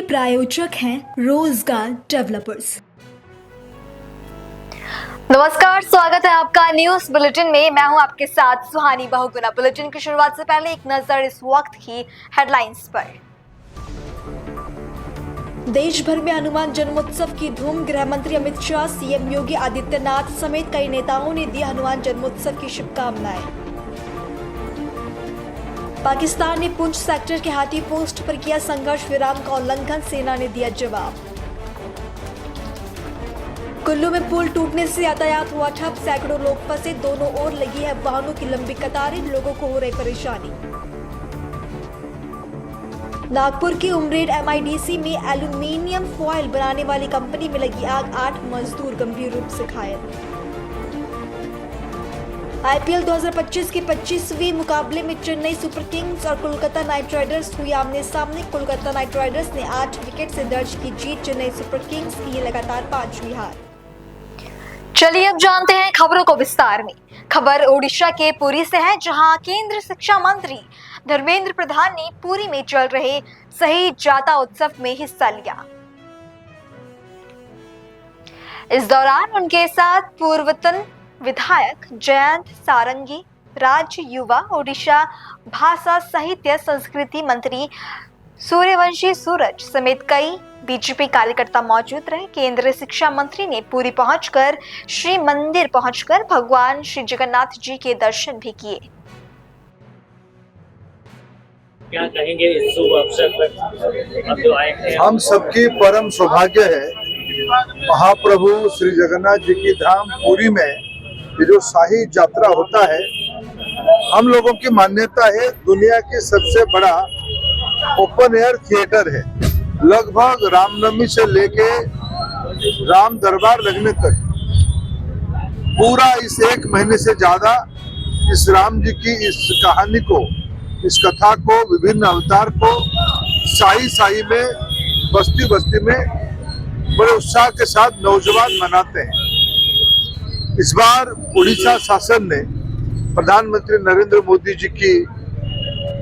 प्रायोजक हैं रोजगार डेवलपर्स। नमस्कार, स्वागत है आपका न्यूज बुलेटिन में। मैं हूं आपके साथ सुहानी बहुगुना। बुलेटिन की शुरुआत से पहले एक नजर इस वक्त की हेडलाइंस पर। देश भर में हनुमान जन्मोत्सव की धूम। गृह मंत्री अमित शाह, सीएम योगी आदित्यनाथ समेत कई नेताओं ने दी हनुमान जन्मोत्सव की शुभकामनाएं। पाकिस्तान ने पुंछ सेक्टर के हाथी पोस्ट पर किया संघर्ष विराम का उल्लंघन, सेना ने दिया जवाब। कुल्लू में पुल टूटने से यातायात हुआ ठप, सैकड़ों लोग फंसे, दोनों ओर लगी है वाहनों की लंबी कतारें, लोगों को हो रही परेशानी। नागपुर के उमरेड एमआईडीसी में एल्यूमीनियम फॉयल बनाने वाली कंपनी में लगी आग, 8 मजदूर गंभीर रूप से घायल। आईपीएल 2025 के 25वें मुकाबले में चेन्नई सुपर किंग्स और कोलकाता नाइट राइडर्स हुई आमने सामने। कोलकाता नाइट राइडर्स ने 8 विकेट से दर्ज की जीत, चेन्नई सुपर किंग्स की लगातार 5वीं हार। चलिए अब जानते हैं खबरों को विस्तार में। खबर ओडिशा के पुरी से है, जहां केंद्र शिक्षा मंत्री धर्मेंद्र प्रधान ने पुरी में चल रहे सही जाता उत्सव में हिस्सा लिया। इस दौरान उनके साथ पूर्वतन विधायक जयंत सारंगी, राज्य युवा ओडिशा भाषा साहित्य संस्कृति मंत्री सूर्यवंशी सूरज समेत कई बीजेपी कार्यकर्ता मौजूद रहे। केंद्रीय शिक्षा मंत्री ने पुरी पहुंचकर श्री मंदिर पहुंचकर भगवान श्री जगन्नाथ जी के दर्शन भी किए। क्या कहेंगे इस शुभ अवसर पर आप जो आए हैं? हम सबकी परम सौभाग्य है, महाप्रभु श्री जगन्नाथ जी की धाम पुरी में ये जो शाही यात्रा होता है, हम लोगों की मान्यता है दुनिया की सबसे बड़ा ओपन एयर थिएटर है। लगभग रामनवमी से लेके राम दरबार लगने तक पूरा इस 1 महीने से ज्यादा इस राम जी की इस कहानी को, इस कथा को, विभिन्न अवतार को शाही में, बस्ती बस्ती में बड़े उत्साह के साथ नौजवान मनाते हैं। इस बार उड़ीसा शासन ने प्रधानमंत्री नरेंद्र मोदी जी की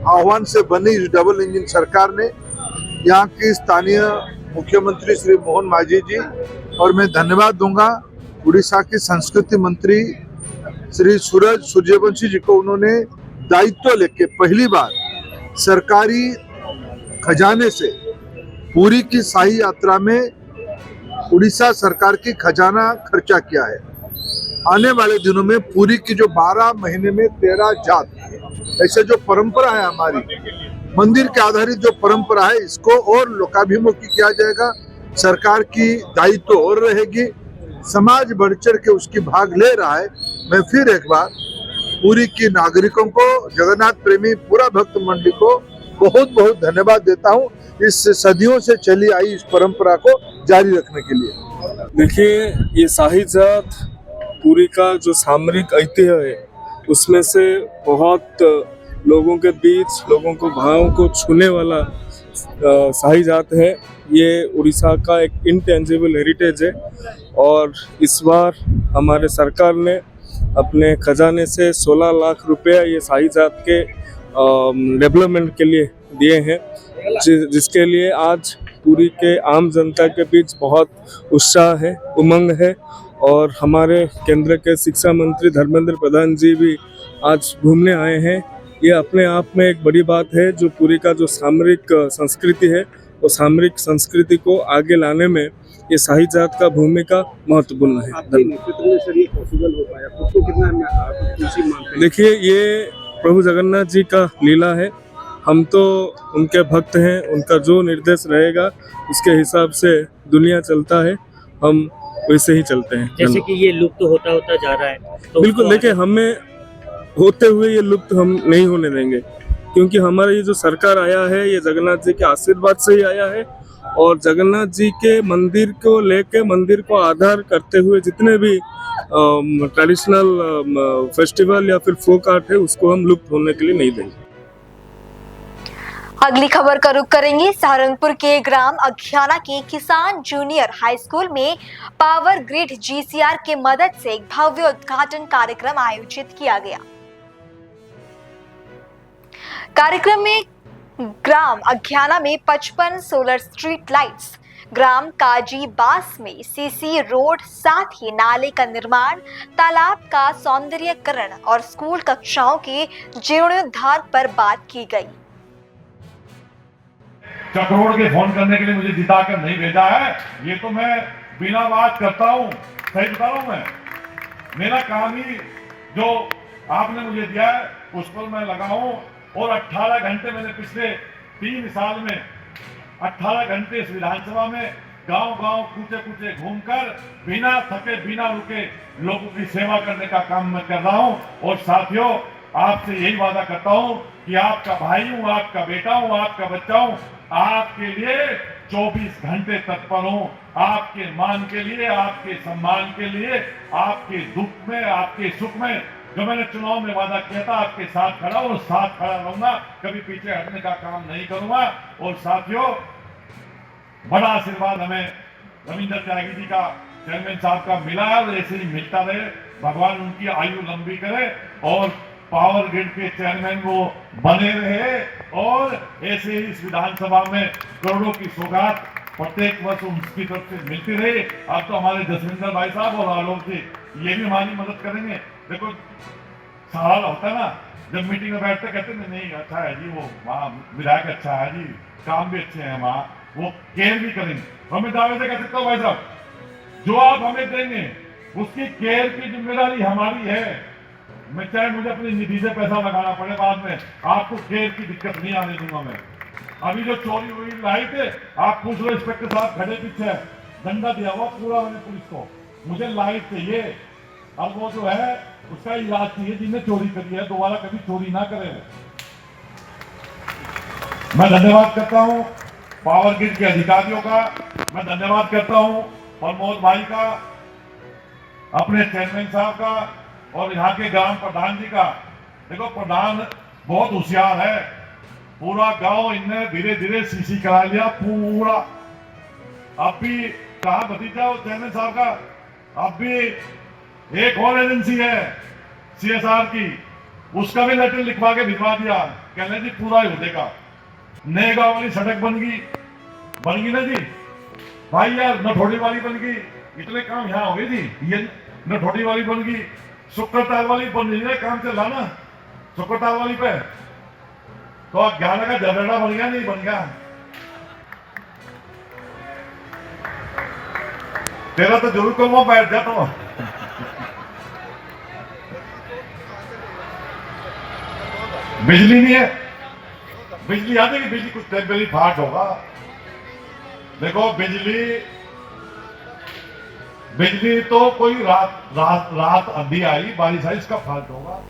आह्वान से बनी इस डबल इंजन सरकार ने यहाँ की स्थानीय मुख्यमंत्री श्री मोहन मांझी जी, और मैं धन्यवाद दूंगा उड़ीसा की संस्कृति मंत्री श्री सूर्यवंशी जी को, उन्होंने दायित्व लेके पहली बार सरकारी खजाने से पुरी की शाही यात्रा में उड़ीसा सरकार की खजाना खर्चा किया है। आने वाले दिनों में पुरी की जो 12 महीने में 13 जात, ऐसे जो परंपरा है हमारी मंदिर के आधारित जो परंपरा है, इसको और लोकाभिमुखी किया जाएगा। सरकार की दायित्व और रहेगी, समाज बढ़ चढ़ के उसकी भाग ले रहा है। मैं फिर एक बार पुरी की नागरिकों को, जगन्नाथ प्रेमी पूरा भक्त मंडली को बहुत बहुत धन्यवाद देता हूँ इस सदियों से चली आई इस परंपरा को जारी रखने के लिए। देखिए, ये शाही जात पुरी का जो सामरिक ऐतिह्य है, उसमें से बहुत लोगों के बीच, लोगों को भावों को छूने वाला शाही जात है। ये उड़ीसा का एक इंटेंजिबल हेरिटेज है, और इस बार हमारे सरकार ने अपने खजाने से 16 लाख रुपया ये शाही जात के डेवलपमेंट के लिए दिए हैं, जिसके लिए आज पुरी के आम जनता के बीच बहुत उत्साह है, उमंग है। और हमारे केंद्र के शिक्षा मंत्री धर्मेंद्र प्रधान जी भी आज घूमने आए हैं। ये अपने आप में एक बड़ी बात है। जो पुरी का जो सामरिक संस्कृति है, वो सामरिक संस्कृति को आगे लाने में ये शाही जात का भूमिका महत्वपूर्ण है। देखिए, ये प्रभु जगन्नाथ जी का लीला है। हम तो उनके भक्त हैं, उनका जो निर्देश रहेगा उसके हिसाब से दुनिया चलता है, हम वैसे ही चलते हैं। जैसे कि ये लुप्त होता जा रहा है, तो बिल्कुल देखिए, हमें होते हुए ये लुप्त हम नहीं होने देंगे, क्योंकि हमारा ये जो सरकार आया है, ये जगन्नाथ जी के आशीर्वाद से ही आया है। और जगन्नाथ जी के मंदिर को लेके, मंदिर को आधार करते हुए जितने भी ट्रेडिशनल फेस्टिवल या फिर फोक आर्ट है, उसको हम लुप्त होने के लिए नहीं देंगे। अगली खबर का रुख करेंगे। सहारनपुर के ग्राम अज्ञाना के किसान जूनियर हाई स्कूल में पावर ग्रिड जीसीआर के मदद से एक भव्य उद्घाटन कार्यक्रम आयोजित किया गया। कार्यक्रम में ग्राम अज्ञाना में 55 सोलर स्ट्रीट लाइट्स, ग्राम काजी बास में सीसी रोड, साथ ही नाले का निर्माण, तालाब का सौंदर्यीकरण और स्कूल कक्षाओं के जीर्णोद्धार पर बात की गई। चक्रोड़ के फोन करने के लिए मुझे जिताकर नहीं भेजा है, ये तो मैं बिना बात करता हूँ। सही बता रहा हूँ मैं, मेरा काम ही जो आपने मुझे दिया है उस पर मैं लगा हूँ। और 18 घंटे मैंने पिछले 3 साल में 18 घंटे इस विधानसभा में गांव-गांव कूचे-कूचे घूमकर बिना थके बिना रुके लोगों की सेवा करने का काम मैं कर रहा हूं। और साथियों, आपसे यही वादा करता हूं कि आपका भाई हूं, आपका बेटा हूं, आपका बच्चा हूं, आपके लिए 24 घंटे तत्पर हूं, आपके मान के लिए, आपके सम्मान के लिए, आपके दुख में, आपके सुख में। जो मैंने चुनाव में वादा किया था आपके साथ खड़ा और साथ खड़ा रहूंगा, कभी पीछे हटने का काम नहीं करूंगा। और साथियों, बड़ा आशीर्वाद हमें रविंद्र त्यागी जी का, चेयरमैन साहब का मिला है और ऐसे ही मिलता रहे। भगवान उनकी आयु लंबी करे और पावर ग्रिड के चेयरमैन वो बने रहे और ऐसे ही इस विधानसभा में करोड़ों की सौगात प्रत्येक वर्ष उनकी तरफ से मिलती रही। अब तो हमारे जसविंदर भाई साहब और आलोक जी ये भी हमारी मदद करेंगे। देखो सवाल होता है ना, जब मीटिंग में बैठते कहते नहीं अच्छा है जी, वो वहाँ विधायक अच्छा है जी, काम भी अच्छे हैं वहाँ, वो केयर भी करेंगे। हमें दावे से कह सकता हूँ भाई साहब, जो आप हमें देंगे उसकी केयर की जिम्मेदारी हमारी है। मैं चाहे मुझे अपनी निधि से पैसा लगाना पड़े बाद में, आपको केयर की दिक्कत नहीं आने दूंगा मैं। अभी जो चोरी हुई लाइट है, आप पूछ लो इंस्पेक्टर साहब खड़े पीछे, डंडा दिया हुआ पूरा मैंने पुलिस को, मुझे लाइट चाहिए। अब वो जो है उसका इलाज चाहिए, जिन्हें चोरी करी है दोबारा कभी चोरी ना करे। मैं धन्यवाद करता हूं पावर ग्रिड के अधिकारियों का, मैं धन्यवाद करता हूं प्रमोद भाई का, अपने चेयरमैन साहब का और यहाँ के ग्राम प्रधान जी का। देखो प्रधान बहुत होशियार है, पूरा गांव इनने धीरे धीरे सीसी करा लिया पूरा। अब भी कहा भतीजा और चेयरमैन साहब का, अब भी एक और एजेंसी है CSR की, उसका भी लेटर लिखवा के भिजवा दिया, कहने जी पूरा ही हो देगा। नए गांव वाली सड़क बन गई ना जी भाई यार, नठोड़ी वाली बन गई, इतने काम यहाँ हो गए जी। ये नठोड़ी वाली बन गई, शुक्रताल वाली बन रही है, काम चल रहा ना शुक्रताल वाली पे, तो 11 का झगड़ा बन गया, नहीं बन गया। तेरा तो जरूर कहूंगा, बैठ जाता हूं। बिजली नहीं है, बिजली आ जाएगी, बिजली कुछ टेम्परेरी फाल्ट होगा। देखो बिजली तो कोई रात आंधी आई, बारिश आई, इसका फाल्ट होगा।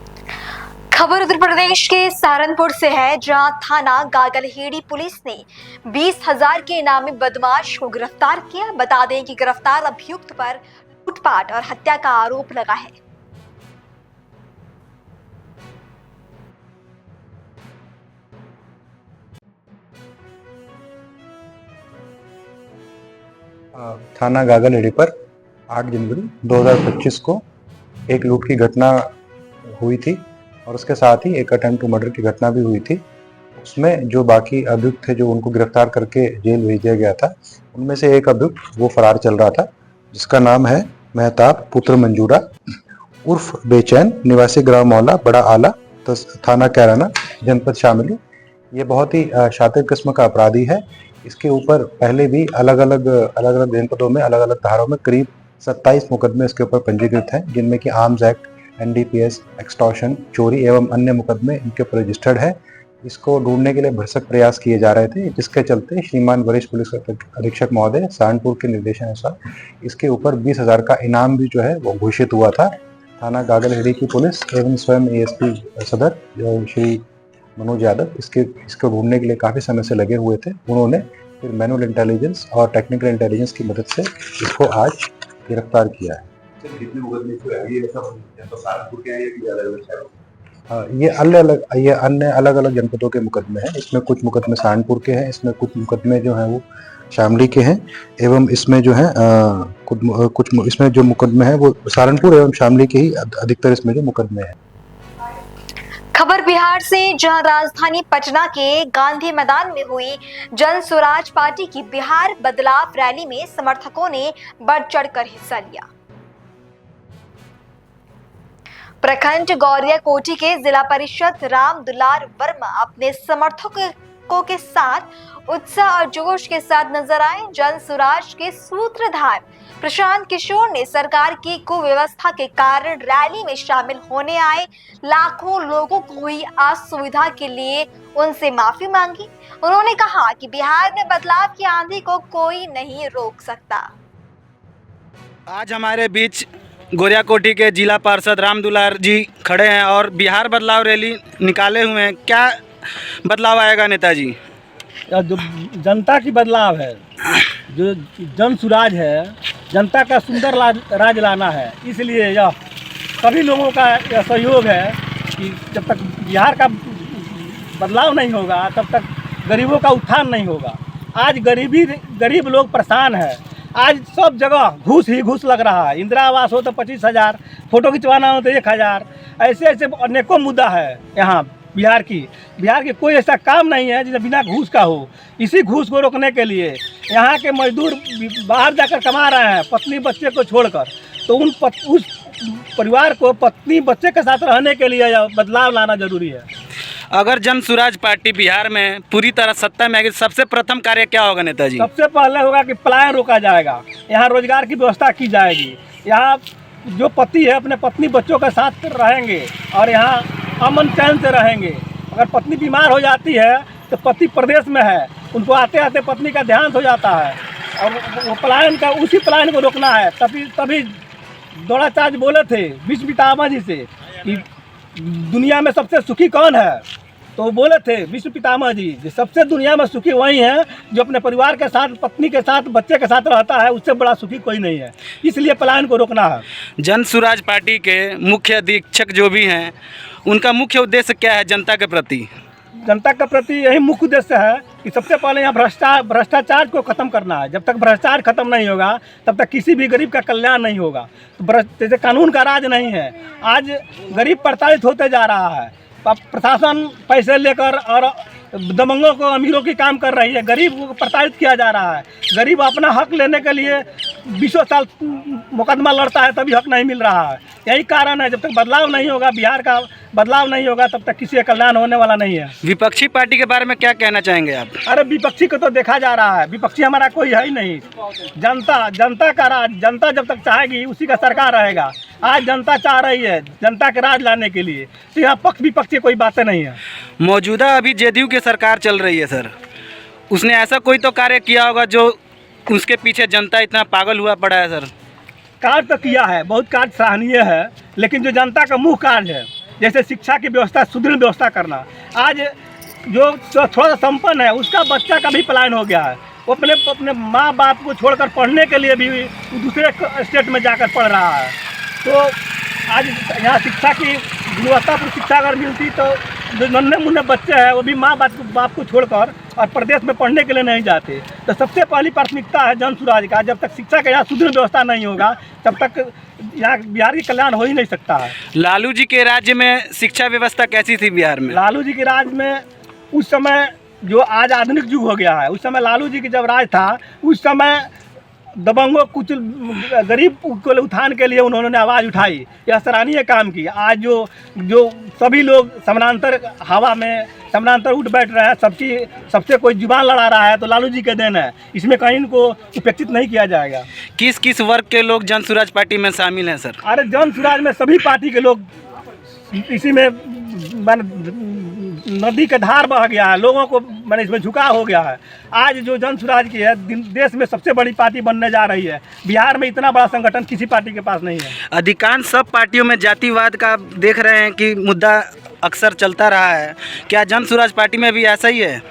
खबर उत्तर प्रदेश के सहारनपुर से है, जहां थाना गागलहेड़ी पुलिस ने 20,000 के इनामी बदमाश को गिरफ्तार किया। बता दें कि गिरफ्तार अभियुक्त पर लूटपाट और हत्या का आरोप लगा है। थाना गागलहेड़ी पर 8 जनवरी 2025 को एक लूट की घटना हुई थी और उसके साथ ही एक अटेम्प्ट टू मर्डर की घटना भी हुई थी। उसमें जो बाकी अभियुक्त थे जो उनको गिरफ्तार करके जेल भेज दिया गया था, उनमें से एक अभियुक्त वो फरार चल रहा था, जिसका नाम है मेहताब पुत्र मंजूरा उर्फ बेचैन, निवासी ग्राम मौला बड़ा आला, थाना कैराना, जनपद शामिली। ये बहुत ही शातिर किस्म का अपराधी है। इसके ऊपर पहले भी अलग अलग जनपदों में अलग अलग धाराओं में करीब 27 मुकदमे इसके ऊपर पंजीकृत हैं, जिनमें कि आर्म्स एक्ट, NDPS, एक्सटॉर्शन, चोरी एवं अन्य मुकदमे इनके ऊपर रजिस्टर्ड है। इसको ढूंढने के लिए भरसक प्रयास किए जा रहे थे, जिसके चलते श्रीमान वरिष्ठ पुलिस अधीक्षक महोदय सहारनपुर के निर्देशानुसार इसके ऊपर 20,000 का इनाम भी जो है वो घोषित हुआ था। थाना गागलहेड़ी की पुलिस एवं स्वयं ASP सदर श्री मनोज यादव इसको ढूंढने के लिए काफ़ी समय से लगे हुए थे। उन्होंने फिर मैनुअल इंटेलिजेंस और टेक्निकल इंटेलिजेंस की मदद से इसको आज गिरफ्तार किया है। ये अन्य अलग अलग जनपदों के मुकदमे हैं। इसमें कुछ मुकदमे सहारनपुर के हैं, इसमें कुछ मुकदमे जो हैं वो शामली के हैं, एवं इसमें जो है कुछ इसमें जो मुकदमे हैं वो सहारनपुर एवं शामली के ही अधिकतर इसमें जो मुकदमे हैं। खबर बिहार से, जहां राजधानी पटना के गांधी मैदान में हुई जन स्वराज पार्टी की बिहार बदलाव रैली में समर्थकों ने बढ़ चढ़कर हिस्सा लिया। प्रखंड गौरिया कोटी के जिला परिषद राम दुलार वर्मा अपने समर्थकों के साथ उत्साह और जोश के साथ नजर आए। जन स्वराज के सूत्रधार प्रशांत किशोर ने सरकार की कुव्यवस्था के कारण रैली में शामिल होने आए लाखों लोगों को हुई असुविधा के लिए उनसे माफी मांगी। उन्होंने कहा कि बिहार में बदलाव की आंधी को कोई नहीं रोक सकता। आज हमारे बीच गोरिया कोठी के जिला पार्षद राम दुलार जी खड़े हैं और बिहार बदलाव रैली निकाले हुए हैं। क्या बदलाव आएगा नेताजी? जो जनता की बदलाव है, जो जन सुराज है, जनता का सुंदर राज लाना है, इसलिए यह सभी लोगों का यह सहयोग है कि जब तक बिहार का बदलाव नहीं होगा तब तक गरीबों का उत्थान नहीं होगा। आज गरीब लोग परेशान है। आज सब जगह घूस ही घूस लग रहा है। इंदिरा आवास हो तो 25,000, फोटो खिंचवाना हो तो 1,000, ऐसे अनेकों मुद्दा है यहाँ बिहार की कोई ऐसा काम नहीं है जिसे बिना घूस का हो। इसी घूस को रोकने के लिए यहाँ के मजदूर बाहर जाकर कमा रहे हैं पत्नी बच्चे को छोड़कर, तो उस परिवार को पत्नी बच्चे के साथ रहने के लिए बदलाव लाना जरूरी है। अगर जन स्वराज पार्टी बिहार में पूरी तरह सत्ता में आएगी, सबसे प्रथम कार्य क्या होगा नेताजी? सबसे पहले होगा कि पलायन रोका जाएगा, यहाँ रोजगार की व्यवस्था की जाएगी, यहाँ जो पति है अपने पत्नी बच्चों के साथ रहेंगे और यहाँ अमन चैन से रहेंगे। अगर पत्नी बीमार हो जाती है तो पति प्रदेश में है, उनको आते आते पत्नी का देहांत हो जाता है और वो उसी पलायन को रोकना है। तभी द्रोणाचार्य बोले थे विश्व पितामह जी से कि दुनिया में सबसे सुखी कौन है, तो बोले थे विश्व पितामह जी सबसे दुनिया में सुखी वही है जो अपने परिवार के साथ, पत्नी के साथ, बच्चे के साथ रहता है, उससे बड़ा सुखी कोई नहीं है। इसलिए पलायन को रोकना है। जन स्वराज पार्टी के मुख्य अधीक्षक जो भी हैं, उनका मुख्य उद्देश्य क्या है जनता के प्रति? जनता के प्रति यही मुख्य उद्देश्य है कि सबसे पहले यहाँ भ्रष्टाचार को ख़त्म करना है। जब तक भ्रष्टाचार खत्म नहीं होगा तब तक किसी भी गरीब का कल्याण नहीं होगा। तो जैसे कानून का राज नहीं है, आज गरीब प्रताड़ित होते जा रहा है। प्रशासन पैसे लेकर और दबंगों को, अमीरों की काम कर रही है, गरीब को प्रताड़ित किया जा रहा है। गरीब अपना हक लेने के लिए 20 साल मुकदमा लड़ता है तभी हक नहीं मिल रहा है। यही कारण है, जब तक बदलाव नहीं होगा, बिहार का बदलाव नहीं होगा, तब तक किसी का कल्याण होने वाला नहीं है। विपक्षी पार्टी के बारे में क्या कहना चाहेंगे आप? अरे विपक्षी को तो देखा जा रहा है, विपक्षी हमारा कोई है ही नहीं। जनता का राज, जनता जब तक चाहेगी उसी का सरकार रहेगा। आज जनता चाह रही है जनता के राज लाने के लिए, तो यहाँ पक्ष विपक्ष की कोई बातें नहीं है। मौजूदा अभी जेडीयू की सरकार चल रही है सर, उसने ऐसा कोई तो कार्य किया होगा जो उसके पीछे जनता इतना पागल हुआ पड़ा है सर? कार्य तो किया है, बहुत कार्य सराहनीय है, लेकिन जो जनता का मुख्य कार्य है, जैसे शिक्षा की व्यवस्था, सुदृढ़ व्यवस्था करना, आज जो थोड़ा सा संपन्न है उसका बच्चा का भी पलायन हो गया है। वो अपने माँ बाप को छोड़कर पढ़ने के लिए भी दूसरे स्टेट में जाकर पढ़ रहा है। तो आज यहाँ शिक्षा की गुणवत्तापूर्ण शिक्षा अगर मिलती तो जो नन्हे मुन्ने बच्चे हैं वो भी माँ बाप को छोड़कर और प्रदेश में पढ़ने के लिए नहीं जाते। तो सबसे पहली प्राथमिकता है जन स्वराज का। जब तक शिक्षा का यहाँ सुदृढ़ व्यवस्था नहीं होगा तब तक यहाँ बिहार की कल्याण हो ही नहीं सकता है। लालू जी के राज्य में शिक्षा व्यवस्था कैसी थी बिहार में? लालू जी के राज में उस समय, जो आज आधुनिक युग हो गया है, उस समय लालू जी की जब राज था उस समय दबंगों, कुछ गरीब को उत्थान के लिए उन्होंने आवाज़ उठाई, यह सराहनीय काम की। आज जो सभी लोग समानांतर हवा में समानांतर उठ बैठ रहे हैं, सबसे कोई जुबान लड़ा रहा है, तो लालू जी के देन है। इसमें कहीं इनको उपेक्षित नहीं किया जाएगा। किस किस वर्ग के लोग जन स्वराज पार्टी में शामिल हैं सर? अरे जन स्वराज में सभी पार्टी के लोग, इसी में नदी का धार बह गया है, लोगों को मैंने इसमें झुकाव हो गया है। आज जो जन स्वराज की है, देश में सबसे बड़ी पार्टी बनने जा रही है। बिहार में इतना बड़ा संगठन किसी पार्टी के पास नहीं है। अधिकांश सब पार्टियों में जातिवाद का देख रहे हैं कि मुद्दा अक्सर चलता रहा है, क्या जन स्वराज पार्टी में भी ऐसा ही है?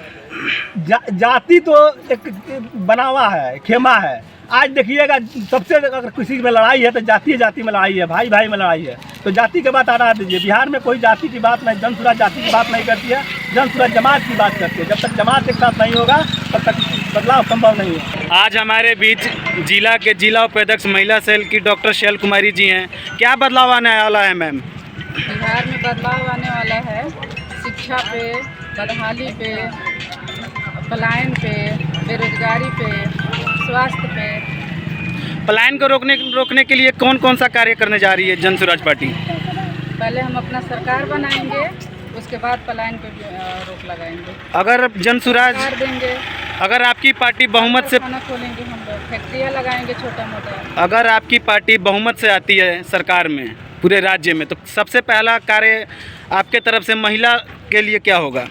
जाति तो एक बनावा है, खेमा है। आज देखिएगा, सबसे अगर किसी में लड़ाई है तो जाति में लड़ाई है, भाई भाई में लड़ाई है। तो जाति के बात हटा दीजिए। बिहार में कोई जाति की बात नहीं, जन स्वराज जाति की बात नहीं करती है, जन स्वराज जमात की बात करती है। जब तक जमात एक साथ नहीं होगा तब तक बदलाव संभव नहीं है। आज हमारे बीच जिला उपाध्यक्ष महिला सेल की डॉक्टर शैल कुमारी जी हैं। क्या बदलाव आने वाला है मैम? बिहार में बदलाव आने वाला है। शिक्षा पे, बदहाली पे, पलायन पे, बेरोजगारी पे, स्वास्थ्य पे। पलायन को रोकने के लिए कौन कौन सा कार्य करने जा रही है जन स्वराज पार्टी? पहले हम अपना सरकार बनाएंगे, उसके बाद पलायन पे भी, रोक लगाएंगे। अगर जन स्वराज सरकार देंगे, अगर आपकी पार्टी बहुमत से खाना खोलेंगे, हम लोग फैक्ट्रियाँ लगाएंगे छोटा मोटा। अगर आपकी पार्टी बहुमत से आती है सरकार में पूरे राज्य में, तो सबसे पहला कार्य आपके तरफ से महिला के लिए क्या होगा?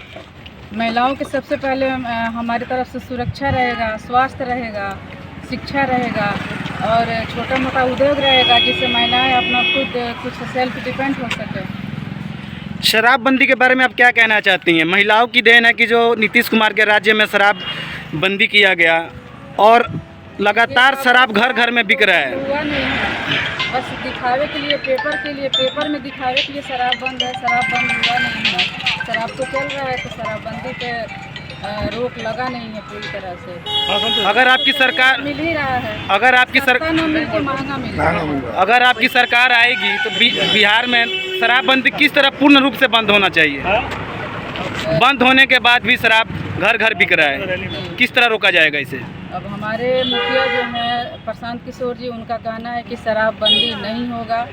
महिलाओं के सबसे पहले हमारी तरफ से सुरक्षा रहेगा, स्वास्थ्य रहेगा, शिक्षा रहेगा और छोटा मोटा उद्योग रहेगा, जिससे महिलाएं अपना खुद कुछ सेल्फ डिपेंड हो सके। शराबबंदी के बारे में आप क्या कहना चाहती हैं? महिलाओं की देन है कि जो नीतीश कुमार के राज्य में शराबबंदी किया गया और लगातार शराब घर घर में बिक रहा है। हुआ नहीं है, बस दिखावे के लिए, पेपर में दिखावे के लिए शराब बंद है। शराब बंद हुआ नहीं है। शराब तो चल रहा है, तो शराबबंदी पे रोक लगा नहीं है पूरी तरह से। अगर आपकी सरकार मिल ही रहा है, अगर आपकी सस्ता न मिल के महंगा मिल रहा है। अगर आपकी सरकार आएगी तो बिहार में शराबबंदी किस तरह पूर्ण रूप से बंद होना चाहिए? बंद होने के बाद भी शराब घर घर बिक रहा है, किस तरह रोका जाएगा इसे? अब हमारे मुखिया जो है प्रशांत किशोर जी, उनका कहना है कि शराबबंदी नहीं होगा,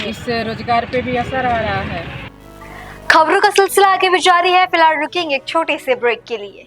इससे रोजगार पे भी असर आ रहा है। खबरों का सिलसिला आगे भी जारी है। फिलहाल रुकेंगे एक छोटे से ब्रेक के लिए।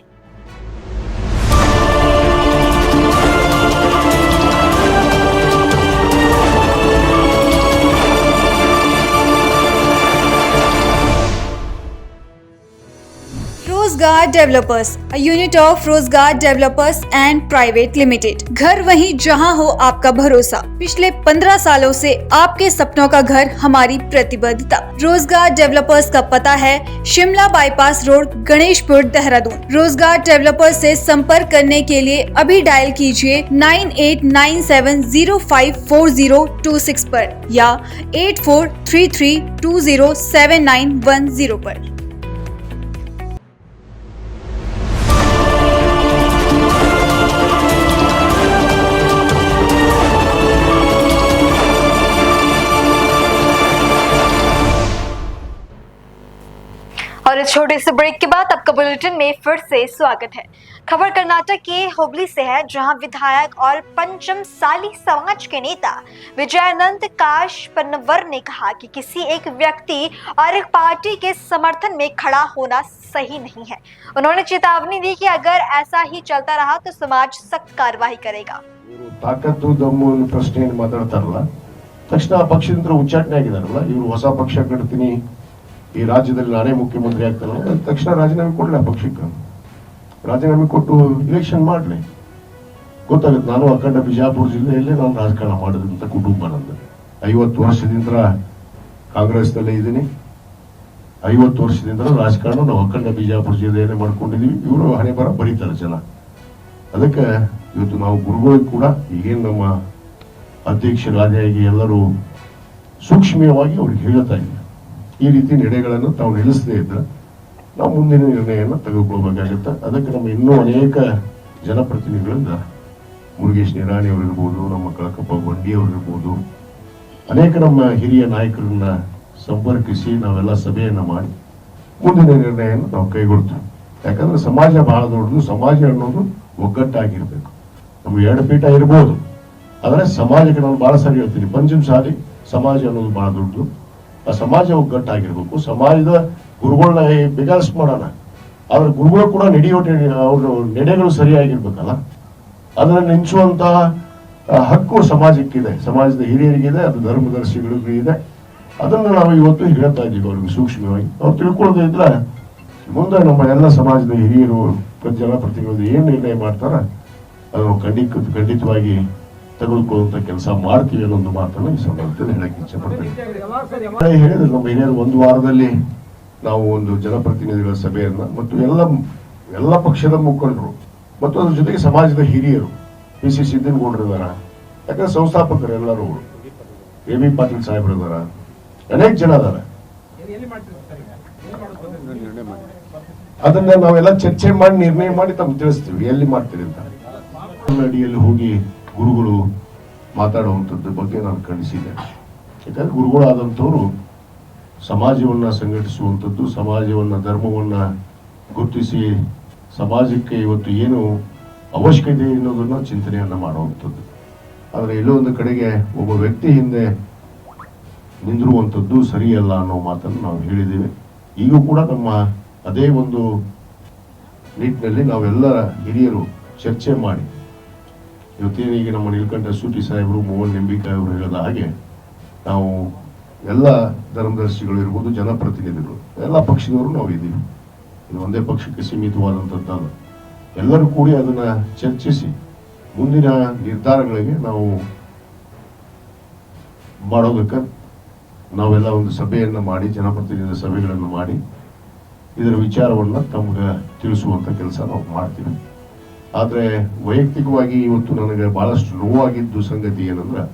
रोजगार डेवलपर्स, a unit of रोजगार डेवलपर्स एंड प्राइवेट लिमिटेड। घर वहीं जहां हो आपका भरोसा। पिछले 15 सालों से आपके सपनों का घर हमारी प्रतिबद्धता। रोजगार डेवलपर्स का पता है शिमला बाईपास रोड, गणेशपुर, देहरादून। रोजगार डेवलपर्स से संपर्क करने के लिए अभी डायल कीजिए 9897054026 पर या 8433207910 पर। और इस छोटे से ब्रेक के बाद आपका बुलेटिन में फिर से स्वागत है। खबर कर्नाटक के हुबली से है, जहां विधायक और पंचमसाली समाज के नेता विजयानंद काश पन्नवर ने कहा कि किसी एक व्यक्ति और एक पार्टी के समर्थन में खड़ा होना सही नहीं है। उन्होंने चेतावनी दी कि अगर ऐसा ही चलता रहा तो समाज सख्त कार्रवाई करेगा। ತಾಕತ್ತು ದಮ್ಮು ಪ್ರಶ್ನೆಯನ್ನು ಮಾತಾಡ್ತಾರಲ್ಲ, ತಕ್ಷಣ ಪಕ್ಷದಿಂದ ಉಚ್ಚಾಟನೆ ಆಗಿದಾರಲ್ಲ, ಇವರು ಹೊಸ ಪಕ್ಷ ಕಟ್ತೀನಿ, ಈ ರಾಜ್ಯದಲ್ಲಿ ನಾನೇ ಮುಖ್ಯಮಂತ್ರಿ ಆಗ್ತಾನಲ್ಲ, ತಕ್ಷಣ ರಾಜೀನಾಮೆ ಕೊಡ್ಲಿ, ಆ ಪಕ್ಷಕ್ಕೆ ರಾಜೀನಾಮೆ ಕೊಟ್ಟು ಇಲೆಕ್ಷನ್ ಮಾಡಲಿ, ಗೊತ್ತಾಗುತ್ತೆ. ನಾನು ಅಖಂಡ ಬಿಜಾಪುರ ಜಿಲ್ಲೆಯಲ್ಲೇ ನಾನು ರಾಜಕಾರಣ ಮಾಡಿದಂತ ಕುಟುಂಬ ನಂದು. 50 ವರ್ಷದಿಂದ ಕಾಂಗ್ರೆಸ್ನಲ್ಲೇ ಇದ್ದೀನಿ, 50 ವರ್ಷದಿಂದ ರಾಜಕಾರಣ ನಾವು ಅಖಂಡ ಬಿಜಾಪುರ ಜಿಲ್ಲೆಯಲ್ಲೇ ಮಾಡ್ಕೊಂಡಿದೀವಿ. ಇವರು ಹಣೆ ಬರ ಬರೀತಾರೆ ಜನ. ಅದಕ್ಕೆ ಇವತ್ತು ನಾವು ಗುರುಗಳಿಗೆ ಕೂಡ ಈಗೇನು ನಮ್ಮ ಅಧ್ಯಕ್ಷರಾದಿಯಾಗಿ ಎಲ್ಲರೂ ಸೂಕ್ಷ್ಮವಾಗಿ ಅವ್ರಿಗೆ ಹೇಳ್ತಾ ಇದ್ದೀವಿ, ಈ ರೀತಿ ನಡೆಗಳನ್ನು ತಾವು ನಿಲ್ಲಿಸದೇ ಇದ್ರೆ ನಾವು ಮುಂದಿನ ನಿರ್ಣಯವನ್ನು ತೆಗೆದುಕೊಳ್ಬೇಕಾಗುತ್ತೆ. ಅದಕ್ಕೆ ನಮ್ಮ ಇನ್ನೂ ಅನೇಕ ಜನಪ್ರತಿನಿಧಿಗಳಿದ್ದಾರೆ, ಮುರುಗೇಶ್ ನಿರಾಣಿ ಅವರಿರ್ಬೋದು, ನಮ್ಮ ಕಳಕಪ್ಪ ಬಂಡಿ ಅವರಿರ್ಬೋದು, ಅನೇಕ ನಮ್ಮ ಹಿರಿಯ ನಾಯಕರನ್ನ ಸಂಪರ್ಕಿಸಿ ನಾವೆಲ್ಲ ಸಭೆಯನ್ನು ಮಾಡಿ ಮುಂದಿನ ನಿರ್ಣಯವನ್ನು ನಾವು ಕೈಗೊಳ್ತೇವೆ. ಯಾಕಂದ್ರೆ ಸಮಾಜ ಬಹಳ ದೊಡ್ಡದು. ಸಮಾಜ ಅನ್ನೋದು ಒಗ್ಗಟ್ಟಾಗಿರ್ಬೇಕು. ನಮ್ಗೆ 2 ಪೀಠ ಇರ್ಬೋದು, ಆದರೆ ಸಮಾಜಕ್ಕೆ ನಾನು ಬಹಳ ಸಾರಿ ಹೇಳ್ತೀನಿ, ಪಂಚಮಸಾಲಿ ಸಮಾಜ ಅನ್ನೋದು ಬಹಳ ದೊಡ್ಡದು. ಆ ಸಮಾಜ ಒಗ್ಗಟ್ಟಾಗಿರ್ಬೇಕು. ಸಮಾಜದ ಗುರುಗಳನ್ನ ಬಿಗಾಸ್ ಮಾಡೋಣ, ಆದ್ರೆ ಗುರುಗಳು ಕೂಡ ಅವ್ರ ನಡೆಗಳು ಸರಿಯಾಗಿರ್ಬೇಕಲ್ಲ, ಅದನ್ನ ನೆನೆಸುವಂತ ಹಕ್ಕು ಸಮಾಜಕ್ಕಿದೆ, ಸಮಾಜದ ಹಿರಿಯರಿಗಿದೆ, ಅದು ಧರ್ಮದರ್ಶಿಗಳಿಗೂ ಇದೆ. ಅದನ್ನ ನಾವು ಇವತ್ತು ಹೇಳ್ತಾ ಇದ್ದೀವಿ ಅವ್ರಿಗೆ ಸೂಕ್ಷ್ಮವಾಗಿ. ಅವ್ರು ತಿಳ್ಕೊಳ್ಳೋದೇ ಇದ್ರೆ ಮುಂದೆ ನಮ್ಮ ಎಲ್ಲ ಸಮಾಜದ ಹಿರಿಯರು ಜನಪ್ರತಿನಿಧಿಗಳು ಏನ್ ನಿರ್ಣಯ ಮಾಡ್ತಾರ ಅದನ್ನು ಖಂಡಿತವಾಗಿ ತೆಗೆದುಕೊಳ್ಳುವಂತ ಕೆಲಸ ಮಾಡ್ತೀವಿ ಅನ್ನೋ ಒಂದು ಮಾತನ್ನು ಈ ಸಂದರ್ಭದಲ್ಲಿ ಹೇಳಕ್ಕೆ ಇಚ್ಛೆಪಡ್ತೇನೆ. ಹೇಳಿದ್ರೆ ನಮ್ಮ ಹಿರಿಯರು 1 ವಾರದಲ್ಲಿ ನಾವು ಒಂದು ಜನಪ್ರತಿನಿಧಿಗಳ ಸಭೆಯನ್ನ ಮತ್ತು ಎಲ್ಲ ಪಕ್ಷದ ಮುಖಂಡರು ಮತ್ತು ಅದ್ರ ಜೊತೆಗೆ ಸಮಾಜದ ಹಿರಿಯರು, PC ಸಿದ್ದನಗೌಡರು ಇದಾರ, ಯಾಕಂದ್ರೆ ಸಂಸ್ಥಾಪಕರು ಎಲ್ಲರೂ, AB ಪಾಟೀಲ್ ಸಾಹೇಬ್ರು ಇದಾರ, ಅನೇಕ ಜನ ಅದಾರ. ಅದನ್ನ ನಾವೆಲ್ಲ ಚರ್ಚೆ ಮಾಡಿ ನಿರ್ಣಯ ಮಾಡಿ ತಮ್ಗೆ ತಿಳಿಸ್ತೀವಿ ಎಲ್ಲಿ ಮಾಡ್ತೀವಿ ಅಂತ. ಅಡಿಯಲ್ಲಿ ಹೋಗಿ ಗುರುಗಳು ಮಾತಾಡುವಂಥದ್ದು ಬಗ್ಗೆ ನಾನು ಖಂಡಿಸಿದ್ದೆ. ಯಾಕಂದ್ರೆ ಗುರುಗಳಾದಂಥವ್ರು ಸಮಾಜವನ್ನು ಸಂಘಟಿಸುವಂಥದ್ದು, ಸಮಾಜವನ್ನು ಧರ್ಮವನ್ನು ಗುರುತಿಸಿ ಸಮಾಜಕ್ಕೆ ಇವತ್ತು ಏನು ಅವಶ್ಯಕತೆ ಅನ್ನೋದನ್ನು ಚಿಂತನೆಯನ್ನು ಮಾಡುವಂಥದ್ದು. ಆದರೆ ಎಲ್ಲೋ ಒಂದು ಕಡೆಗೆ ಒಬ್ಬ ವ್ಯಕ್ತಿ ಹಿಂದೆ ನಿಂದಿರುವಂಥದ್ದು ಸರಿಯಲ್ಲ ಅನ್ನೋ ಮಾತನ್ನು ನಾವು ಹೇಳಿದ್ದೇವೆ. ಈಗೂ ಕೂಡ ನಮ್ಮ ಅದೇ ಒಂದು ನಿಟ್ಟಿನಲ್ಲಿ ನಾವೆಲ್ಲ ಹಿರಿಯರು ಚರ್ಚೆ ಮಾಡಿ ಇವತ್ತೇನು ಈಗ ನಮ್ಮ ನೀಲಕಂಠ ಸೂಟಿ ಸಾಹೇಬರು, ಮೋಹನ್ ನಿಂಬಿಕಾಯಿ ಅವರು ಹೇಳಿದ ಹಾಗೆ ನಾವು ಎಲ್ಲ ಧರ್ಮದರ್ಶಿಗಳು ಇರ್ಬೋದು, ಜನಪ್ರತಿನಿಧಿಗಳು, ಎಲ್ಲ ಪಕ್ಷದವರು ನಾವು ಇದ್ದೀವಿ. ಇದು ಒಂದೇ ಪಕ್ಷಕ್ಕೆ ಸೀಮಿತವಾದಂಥದ್ದಲ್ಲ. ಎಲ್ಲರೂ ಕೂಡಿ ಅದನ್ನು ಚರ್ಚಿಸಿ ಮುಂದಿನ ನಿರ್ಧಾರಗಳಿಗೆ ನಾವು ಮಾಡೋದಕ್ಕೆ ನಾವೆಲ್ಲ ಒಂದು ಸಭೆಯನ್ನು ಮಾಡಿ, ಜನಪ್ರತಿನಿಧಿ ಸಭೆಗಳನ್ನು ಮಾಡಿ ಇದರ ವಿಚಾರವನ್ನು ತಮ್ಗೆ ತಿಳಿಸುವಂಥ ಕೆಲಸ ನಾವು ಮಾಡ್ತೀವಿ. ಆದರೆ ವೈಯಕ್ತಿಕವಾಗಿ ಇವತ್ತು ನನಗೆ ಭಾಳಷ್ಟು ನೋವಾಗಿದ್ದು ಸಂಗತಿ ಏನಂದ್ರೆ,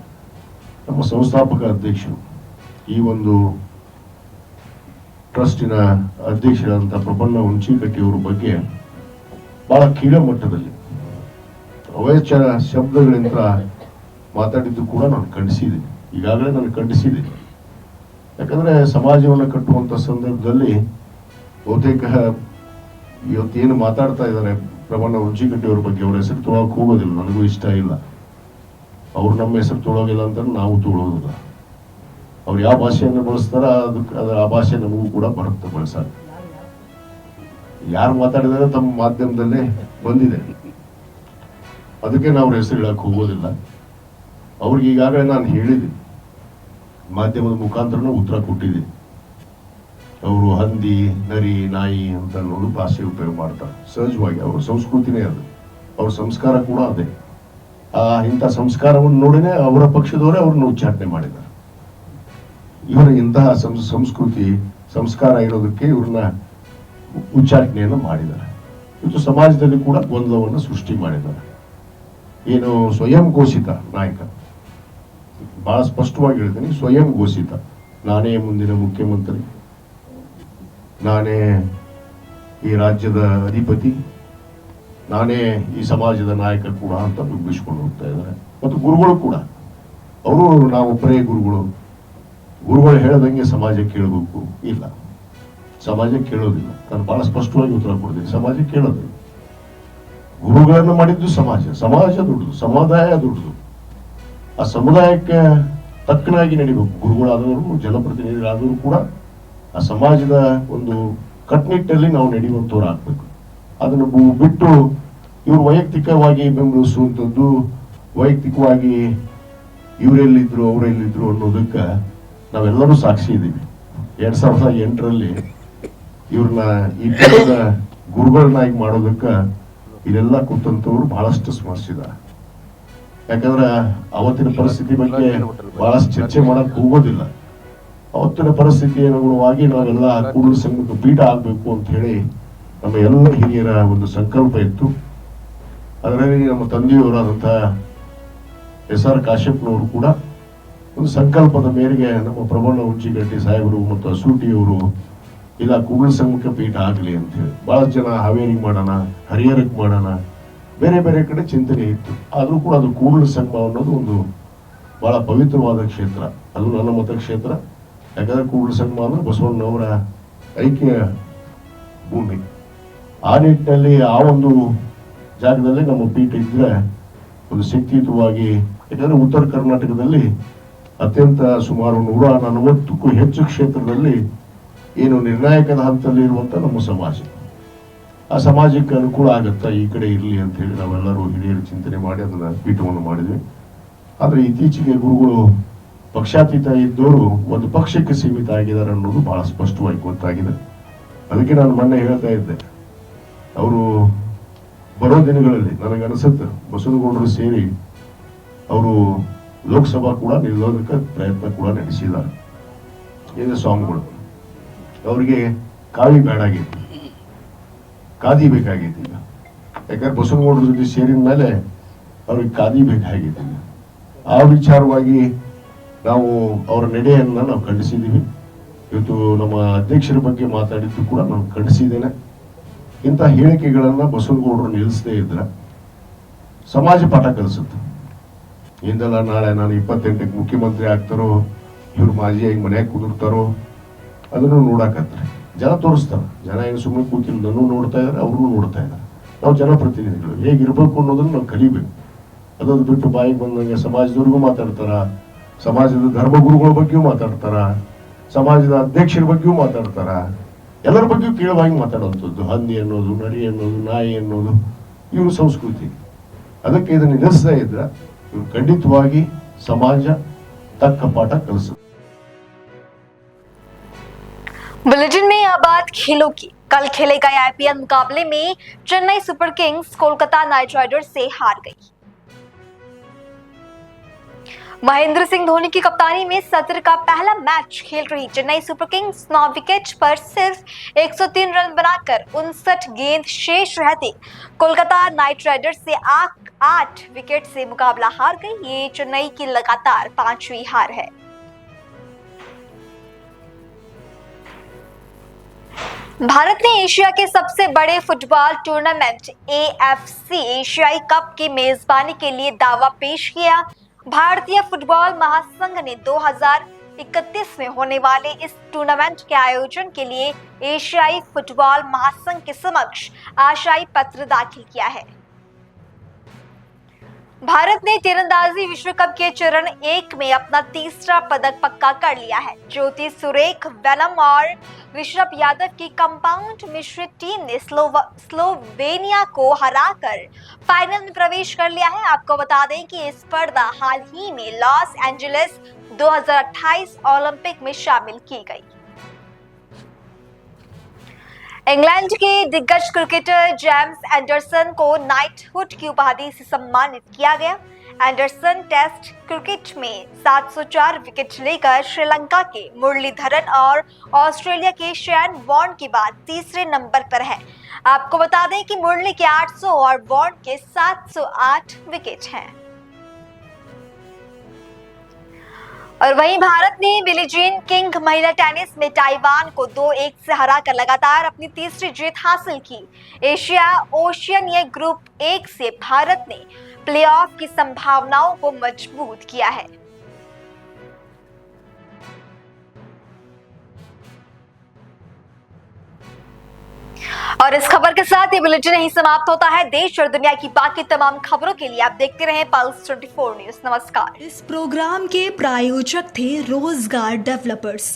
ನಮ್ಮ ಸಂಸ್ಥಾಪಕ ಅಧ್ಯಕ್ಷರು, ಈ ಒಂದು ಟ್ರಸ್ಟಿನ ಅಧ್ಯಕ್ಷರಾದಂಥ ಪ್ರಬನ್ನ ಹುಂಚಿಕಟ್ಟಿಯವರ ಬಗ್ಗೆ ಬಹಳ ಕೀಳ ಮಟ್ಟದಲ್ಲಿ ಅವೇಚ ಶಬ್ದಗಳಿಂದ ಮಾತಾಡಿದ್ದು ಕೂಡ ನಾನು ಖಂಡಿಸಿದ್ದೀನಿ. ಈಗಾಗಲೇ ನಾನು ಖಂಡಿಸಿದ್ದೀನಿ. ಯಾಕಂದ್ರೆ ಸಮಾಜವನ್ನು ಕಟ್ಟುವಂಥ ಸಂದರ್ಭದಲ್ಲಿ ಬಹುತೇಕ ಇವತ್ತೇನು ಮಾತಾಡ್ತಾ ಇದ್ದಾರೆ ಪ್ರಬನ್ನ ಹುಂಚಿಕಟ್ಟಿಯವರ ಬಗ್ಗೆ, ಅವ್ರ ಹೆಸರು ತೊಗೊಳಕ್ಕೆ ಹೋಗೋದಿಲ್ಲ, ನನಗೂ ಇಷ್ಟ ಇಲ್ಲ. ಅವ್ರು ನಮ್ಮ ಹೆಸರು ತೊಳೋಗಿಲ್ಲ ಅಂತ ನಾವು ತೊಳೋದಿಲ್ಲ. ಅವ್ರು ಯಾವ ಭಾಷೆಯನ್ನು ಬಳಸ್ತಾರ ಅದರ ಆ ಭಾಷೆ ನಮಗೂ ಕೂಡ ಬರುತ್ತೆ ಬಳಸಕ್ಕೆ. ಯಾರು ಮಾತಾಡಿದರೆ ತಮ್ಮ ಮಾಧ್ಯಮದಲ್ಲೇ ಬಂದಿದೆ, ಅದಕ್ಕೆ ನಾವು ಹೆಸರು ಹೇಳಕ್ಕೆ ಹೋಗೋದಿಲ್ಲ. ಅವ್ರಿಗೆ ಈಗಾಗಲೇ ನಾನು ಹೇಳಿದ್ದೀನಿ, ಮಾಧ್ಯಮದ ಮುಖಾಂತರನೂ ಉತ್ತರ ಕೊಟ್ಟಿದ್ದೀನಿ. ಅವರು ಹಂದಿ, ನರಿ, ನಾಯಿ ಅಂತ ಅನ್ನೋದು ಭಾಷೆ ಉಪಯೋಗ ಮಾಡ್ತಾರೆ ಸಹಜವಾಗಿ. ಅವ್ರ ಸಂಸ್ಕೃತಿನೇ ಅದು, ಅವ್ರ ಸಂಸ್ಕಾರ ಕೂಡ ಅದೇ. ಇಂಥ ಸಂಸ್ಕಾರವನ್ನು ನೋಡಿನೇ ಅವರ ಪಕ್ಷದವರೇ ಅವ್ರನ್ನ ಉಚ್ಚಾಟನೆ ಮಾಡಿದ್ದಾರೆ. ಇವರ ಇಂತಹ ಸಂಸ್ಕೃತಿ ಸಂಸ್ಕಾರ ಇರೋದಕ್ಕೆ ಇವ್ರನ್ನ ಉಚ್ಚಾಟನೆಯನ್ನು ಮಾಡಿದ್ದಾರೆ. ಇವತ್ತು ಸಮಾಜದಲ್ಲಿ ಕೂಡ ಗೊಂದಲವನ್ನು ಸೃಷ್ಟಿ ಮಾಡಿದ್ದಾರೆ. ಏನು ಸ್ವಯಂ ಘೋಷಿತ ನಾಯಕ, ಬಹಳ ಸ್ಪಷ್ಟವಾಗಿ ಹೇಳ್ತೀನಿ, ಸ್ವಯಂ ಘೋಷಿತ ನಾನೇ ಮುಂದಿನ ಮುಖ್ಯಮಂತ್ರಿ, ನಾನೇ ಈ ರಾಜ್ಯದ ಅಧಿಪತಿ, ನಾನೇ ಈ ಸಮಾಜದ ನಾಯಕ ಕೂಡ ಅಂತ ನುಗ್ಗಿಸ್ಕೊಂಡು ಹೋಗ್ತಾ ಇದ್ದಾರೆ. ಮತ್ತು ಗುರುಗಳು ಕೂಡ ಅವರು ನಾವು ಒಬ್ಬರೇ ಗುರುಗಳು ಹೇಳದಂಗೆ ಸಮಾಜ ಕೇಳಬೇಕು ಇಲ್ಲ, ಸಮಾಜ ಕೇಳೋದಿಲ್ಲ. ನಾನು ಬಹಳ ಸ್ಪಷ್ಟವಾಗಿ ಉತ್ತರ ಕೊಡ್ತೀನಿ, ಸಮಾಜ ಕೇಳೋದಿಲ್ಲ. ಗುರುಗಳನ್ನು ಮಾಡಿದ್ದು ಸಮಾಜ ದುಡ್ದು, ಸಮುದಾಯ ದುಡ್ದು. ಆ ಸಮುದಾಯಕ್ಕೆ ತಕ್ಕನಾಗಿ ನಡಿಬೇಕು. ಗುರುಗಳಾದವರು, ಜನಪ್ರತಿನಿಧಿಗಳಾದವರು ಕೂಡ ಆ ಸಮಾಜದ ಒಂದು ಕಟ್ನಿಟ್ಟಲ್ಲಿ ನಾವು ನಡೆಯುವಂಥವ್ರು ಆಗ್ಬೇಕು. ಅದನ್ನು ಬಿಟ್ಟು ಇವರು ವೈಯಕ್ತಿಕವಾಗಿ ಬೆಂಬಲಿಸುವಂಥದ್ದು, ವೈಯಕ್ತಿಕವಾಗಿ ಇವರೆಲ್ಲಿದ್ರು ಅವರೆಲ್ಲಿದ್ರು ಅನ್ನೋದಕ್ಕೆ ನಾವೆಲ್ಲರೂ ಸಾಕ್ಷಿ ಇದ್ದೀವಿ. 2008ರಲ್ಲಿ ಇವ್ರನ್ನ ಈ ಪೀಠದ ಗುರುಗಳನ್ನಾಗಿ ಮಾಡೋದಕ್ಕೆ ಇದೆಲ್ಲ ಕೂತಂತವ್ರು ಬಹಳಷ್ಟು ಸ್ಮರಿಸಿದ್ದಾರೆ. ಯಾಕಂದ್ರೆ ಅವತ್ತಿನ ಪರಿಸ್ಥಿತಿ ಬಗ್ಗೆ ಬಹಳಷ್ಟು ಚರ್ಚೆ ಮಾಡಕ್ ಹೋಗೋದಿಲ್ಲ. ಅವತ್ತಿನ ಪರಿಸ್ಥಿತಿ ಅನುಗುಣವಾಗಿ ನಾವೆಲ್ಲ ಕೂಡಲ ಸಂಘಕ್ಕೆ ಪೀಠ ಆಗ್ಬೇಕು ಅಂತ ಹೇಳಿ ನಮ್ಮ ಎಲ್ಲ ಹಿರಿಯರ ಒಂದು ಸಂಕಲ್ಪ ಇತ್ತು. ಅದರಲ್ಲಿ ನಮ್ಮ ತಂದೆಯವರಾದಂತಹ SR ಕಾಶ್ಯಪ್ನವರು ಕೂಡ ಒಂದು ಸಂಕಲ್ಪದ ಮೇರೆಗೆ ನಮ್ಮ ಪ್ರಬನ್ನ ಹುಂಚಿಕಟ್ಟಿ ಸಾಹೇಬರು ಮತ್ತು ಅಸೂಟಿಯವರು ಇಲ್ಲ ಕೂಡಲ ಸಂಘಕ್ಕೆ ಪೀಠ ಆಗಲಿ ಅಂತ ಹೇಳಿ ಬಹಳಷ್ಟು ಜನ ಹಾವೇರಿಗೆ ಮಾಡೋಣ, ಹರಿಹರಕ್ಕೆ ಮಾಡೋಣ, ಬೇರೆ ಬೇರೆ ಕಡೆ ಚಿಂತನೆ ಇತ್ತು. ಆದರೂ ಕೂಡ ಅದು ಕೂಡಲ ಸಂಘ ಅನ್ನೋದು ಒಂದು ಬಹಳ ಪವಿತ್ರವಾದ ಕ್ಷೇತ್ರ, ಅದು ನನ್ನ ಮತಕ್ಷೇತ್ರ. ಯಾಕಂದ್ರೆ ಕೂಡಲ ಸಂಘ ಅಂದ್ರೆ ಬಸವಣ್ಣನವರ ಐಕ್ಯ ಭೂಮಿ. ಆ ನಿಟ್ಟಿನಲ್ಲಿ ಆ ಒಂದು ಜಾಗದಲ್ಲಿ ನಮ್ಮ ಪೀಠ ಇದ್ರೆ ಒಂದು ಶಕ್ತಿಯುತವಾಗಿ, ಯಾಕಂದ್ರೆ ಉತ್ತರ ಕರ್ನಾಟಕದಲ್ಲಿ ಅತ್ಯಂತ ಸುಮಾರು 140ಕ್ಕೂ ಹೆಚ್ಚು ಕ್ಷೇತ್ರದಲ್ಲಿ ಏನು ನಿರ್ಣಾಯಕದ ಹಂತದಲ್ಲಿ ಇರುವಂತ ನಮ್ಮ ಸಮಾಜ, ಆ ಸಮಾಜಕ್ಕೆ ಅನುಕೂಲ ಆಗತ್ತಾ ಈ ಕಡೆ ಇರಲಿ ಅಂತ ಹೇಳಿ ನಾವೆಲ್ಲರೂ ಹಿರಿಯರು ಚಿಂತನೆ ಮಾಡಿ ಅದನ್ನ ಪೀಠವನ್ನು ಮಾಡಿದ್ವಿ. ಆದ್ರೆ ಇತ್ತೀಚೆಗೆ ಗುರುಗಳು ಪಕ್ಷಾತೀತ ಇದ್ದವರು ಒಂದು ಪಕ್ಷಕ್ಕೆ ಸೀಮಿತ ಆಗಿದ್ದಾರೆ ಅನ್ನೋದು ಬಹಳ ಸ್ಪಷ್ಟವಾಗಿ ಗೊತ್ತಾಗಿದೆ. ಅದಕ್ಕೆ ನಾನು ಮೊನ್ನೆ ಹೇಳ್ತಾ ಇದ್ದೆ, ಅವರು ಬರೋ ದಿನಗಳಲ್ಲಿ ನನಗನ್ಸುತ್ತೆ ಬಸವನಗೌಡರು ಸೇರಿ ಅವರು ಲೋಕಸಭಾ ಕೂಡ ನಿಲ್ಲೋದಕ್ಕೆ ಪ್ರಯತ್ನ ಕೂಡ ನಡೆಸಿದ್ದಾರೆ. ಇದು ಸ್ವಾಮಿಗಳು ಅವರಿಗೆ ಕಾವಿ ಬೇಡಾಗಿತ್ತು, ಖಾದಿ ಬೇಕಾಗಿತ್ತು. ಈಗ ಯಾಕಂದ್ರೆ ಬಸವನಗೌಡರ ಜೊತೆ ಸೇರಿದ ಮೇಲೆ ಅವ್ರಿಗೆ ಖಾದಿ ಬೇಕಾಗಿತ್ತು. ಆ ವಿಚಾರವಾಗಿ ನಾವು ಅವರ ನಡೆಯನ್ನು ನಾವು ಖಂಡಿಸಿದ್ದೀವಿ. ಇವತ್ತು ನಮ್ಮ ಅಧ್ಯಕ್ಷರ ಬಗ್ಗೆ ಮಾತಾಡಿದ್ದು ಕೂಡ ನಾನು ಖಂಡಿಸಿದ್ದೇನೆ. ಇಂಥ ಹೇಳಿಕೆಗಳನ್ನ ಬಸವನಗೌಡರು ನಿಲ್ಲಿಸದೇ ಇದ್ರೆ ಸಮಾಜ ಪಾಠ ಕಲಿಸುತ್ತೆ. ಇಂದಲ್ಲ ನಾಳೆ ನಾನು 28ಕ್ಕೆ ಮುಖ್ಯಮಂತ್ರಿ ಆಗ್ತಾರೋ, ಇವ್ರು ಮಾಜಿಯಾಗಿ ಮನೆಯಾಗ ಕುದುರ್ತಾರೋ, ಅದನ್ನು ನೋಡಕತ್ತಾರೆ, ಜನ ತೋರಿಸ್ತಾರೆ. ಜನ ಏನು ಸುಮ್ಮನೆ ಕೂತಿಲ್ಲ, ನನ್ನೂ ನೋಡ್ತಾ ಇದ್ದಾರೆ, ಅವ್ರನ್ನೂ ನೋಡ್ತಾ ಇದ್ದಾರೆ. ನಾವು ಜನಪ್ರತಿನಿಧಿಗಳು ಹೇಗಿರ್ಬೇಕು ಅನ್ನೋದನ್ನು ನಾವು ಕಲಿಬೇಕು. ಅದನ್ನು ಬಿಟ್ಟು ಬಾಯಿಗೆ ಬಂದಂಗೆ ಸಮಾಜದವ್ರಿಗೂ ಮಾತಾಡ್ತಾರ, ಸಮಾಜದ ಧರ್ಮಗುರುಗಳ ಬಗ್ಗೆಯೂ ಮಾತಾಡ್ತಾರ, ಸಮಾಜದ ಅಧ್ಯಕ್ಷರ ಬಗ್ಗೆಯೂ ಮಾತಾಡ್ತಾರ, ಎಲ್ಲರ ಬಗ್ಗೆಯೂ ಕೇಳುವಾಗಿ ಮಾತಾಡುವಂಥದ್ದು. ಹಂದಿ ಅನ್ನೋದು, ನರಿ ಅನ್ನೋದು, ನಾಯಿ ಅನ್ನೋದು ಇವರು ಸಂಸ್ಕೃತಿ. ಅದಕ್ಕೆ ಇದನ್ನು ನಿಲ್ಲಿಸದೇ ಇದ್ರೆ ಇವರು ಖಂಡಿತವಾಗಿ ಸಮಾಜ तक पाठ कल सकते। बुलेटिन में अब बात खेलों की। कल खेले गए आईपीएल मुकाबले में Chennai super Kings Kolkata night Riders से हार गई। महेंद्र सिंह धोनी की कप्तानी में सत्र का पहला मैच खेल रही चेन्नई सुपर किंग्स 9 विकेट पर सिर्फ 103 रन बनाकर 59 गेंद शेष रहते कोलकाता नाइट राइडर्स से 8 विकेट से मुकाबला हार गई। ये चेन्नई की लगातार 5वीं हार है। भारत ने एशिया के सबसे बड़े फुटबॉल टूर्नामेंट AFC एशियाई कप की मेजबानी के लिए दावा पेश किया। भारतीय फुटबॉल महासंघ ने 2031 में होने वाले इस टूर्नामेंट के आयोजन के लिए एशियाई फुटबॉल महासंघ के समक्ष आशाई पत्र दाखिल किया है। भारत ने तीरंदाजी विश्व कप के चरण 1 में अपना तीसरा पदक पक्का कर लिया है। ज्योति सुरेख, वेनम और ऋषभ यादव की कंपाउंड मिश्रित टीम ने स्लोवेनिया को हराकर फाइनल में प्रवेश कर लिया है। आपको बता दें कि ये स्पर्धा हाल ही में लॉस एंजलिस 2028 ओलंपिक में शामिल की गई। इंग्लैंड के दिग्गज क्रिकेटर जेम्स एंडरसन को नाइटहुड की उपाधि से सम्मानित किया गया। एंडरसन टेस्ट क्रिकेट में 704 विकेट लेकर श्रीलंका के मुरलीधरन और ऑस्ट्रेलिया के शेन वॉर्न के बाद तीसरे नंबर पर है। आपको बता दें कि मुरली के 800 और वॉर्न के 708 विकेट हैं। और वहीं भारत ने बिली जीन किंग महिला टेनिस में ताइवान को 2-1 से हराकर लगातार अपनी तीसरी जीत हासिल की। ओशियनिया ग्रुप 1 से भारत ने प्लेऑफ की संभावनाओं को मजबूत किया है। और इस खबर के साथ ये बुलेटिन यहीं समाप्त होता है। देश और दुनिया की बाकी तमाम खबरों के लिए आप देखते रहें पल्स 24 न्यूज। नमस्कार। इस प्रोग्राम के प्रायोजक थे रोजगार डेवलपर्स।